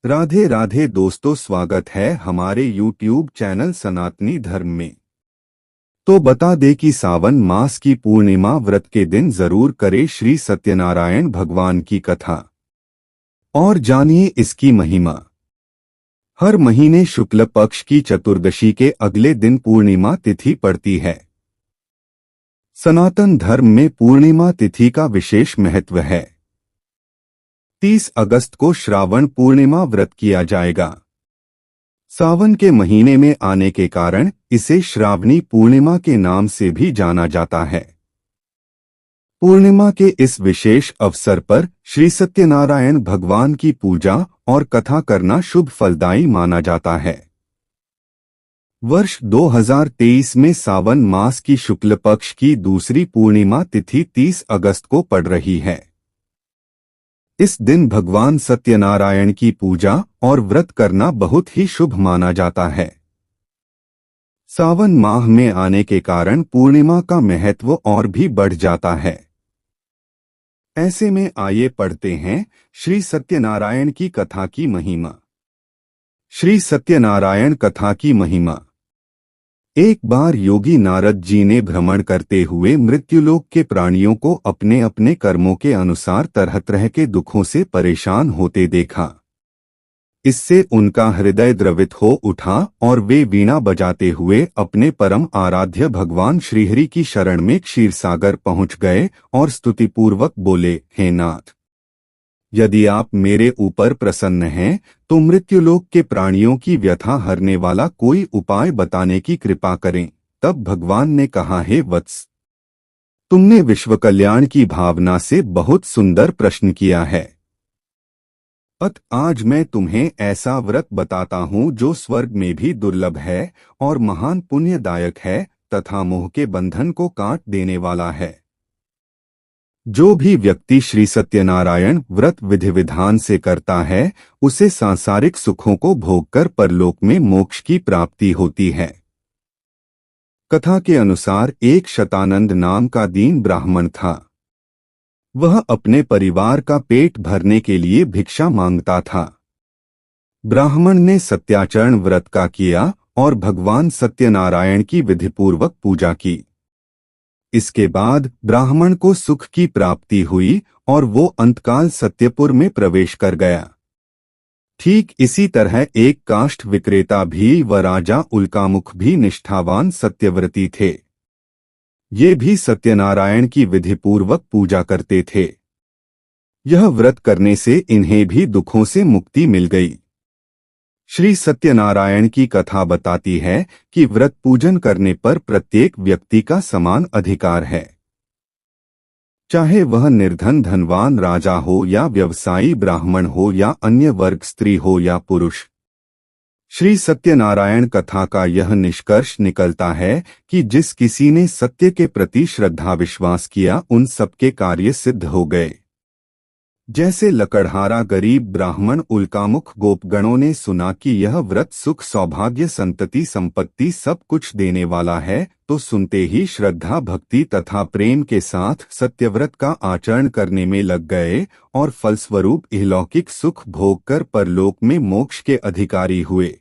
राधे राधे दोस्तों, स्वागत है हमारे YouTube चैनल सनातनी धर्म में। तो बता दे कि सावन मास की पूर्णिमा व्रत के दिन जरूर करे श्री सत्यनारायण भगवान की कथा और जानिए इसकी महिमा। हर महीने शुक्ल पक्ष की चतुर्दशी के अगले दिन पूर्णिमा तिथि पड़ती है। सनातन धर्म में पूर्णिमा तिथि का विशेष महत्व है। 30 अगस्त को श्रावण पूर्णिमा व्रत किया जाएगा। सावन के महीने में आने के कारण इसे श्रावणी पूर्णिमा के नाम से भी जाना जाता है। पूर्णिमा के इस विशेष अवसर पर श्री सत्यनारायण भगवान की पूजा और कथा करना शुभ फलदायी माना जाता है। वर्ष 2023 में सावन मास की शुक्ल पक्ष की दूसरी पूर्णिमा तिथि 30 अगस्त को पड़ रही है। इस दिन भगवान सत्यनारायण की पूजा और व्रत करना बहुत ही शुभ माना जाता है। सावन माह में आने के कारण पूर्णिमा का महत्व और भी बढ़ जाता है। ऐसे में आइए पढ़ते हैं श्री सत्यनारायण की कथा की महिमा। श्री सत्यनारायण कथा की महिमा। एक बार योगी नारद जी ने भ्रमण करते हुए मृत्युलोक के प्राणियों को अपने अपने कर्मों के अनुसार तरह तरह के दुखों से परेशान होते देखा। इससे उनका हृदय द्रवित हो उठा और वे वीणा बजाते हुए अपने परम आराध्य भगवान श्रीहरि की शरण में क्षीरसागर पहुंच गए और स्तुतिपूर्वक बोले, हे नाथ, यदि आप मेरे ऊपर प्रसन्न हैं तो मृत्युलोक के प्राणियों की व्यथा हरने वाला कोई उपाय बताने की कृपा करें। तब भगवान ने कहा, हे वत्स, तुमने विश्व कल्याण की भावना से बहुत सुंदर प्रश्न किया है। आज मैं तुम्हें ऐसा व्रत बताता हूँ जो स्वर्ग में भी दुर्लभ है और महान पुण्यदायक है तथा मोह के बंधन को काट देने वाला है। जो भी व्यक्ति श्री सत्यनारायण व्रत विधि विधान से करता है उसे सांसारिक सुखों को भोगकर परलोक में मोक्ष की प्राप्ति होती है। कथा के अनुसार एक शतानंद नाम का दीन ब्राह्मण था। वह अपने परिवार का पेट भरने के लिए भिक्षा मांगता था। ब्राह्मण ने सत्याचरण व्रत का किया और भगवान सत्यनारायण की विधिपूर्वक पूजा की। इसके बाद ब्राह्मण को सुख की प्राप्ति हुई और वो अंतकाल सत्यपुर में प्रवेश कर गया। ठीक इसी तरह एक काष्ठ विक्रेता भी व राजा उल्कामुख भी निष्ठावान सत्यव्रती थे। ये भी सत्यनारायण की विधिपूर्वक पूजा करते थे। यह व्रत करने से इन्हें भी दुखों से मुक्ति मिल गई। श्री सत्यनारायण की कथा बताती है कि व्रत पूजन करने पर प्रत्येक व्यक्ति का समान अधिकार है, चाहे वह निर्धन धनवान राजा हो या व्यवसायी ब्राह्मण हो या अन्य वर्ग स्त्री हो या पुरुष। श्री सत्यनारायण कथा का यह निष्कर्ष निकलता है कि जिस किसी ने सत्य के प्रति श्रद्धा विश्वास किया उन सबके कार्य सिद्ध हो गए। जैसे लकड़हारा गरीब ब्राह्मण उल्कामुख गोपगणों ने सुना कि यह व्रत सुख सौभाग्य संतति संपत्ति सब कुछ देने वाला है, तो सुनते ही श्रद्धा भक्ति तथा प्रेम के साथ सत्यव्रत का आचरण करने में लग गए और फलस्वरूप इहलौकिक सुख भोगकर परलोक में मोक्ष के अधिकारी हुए।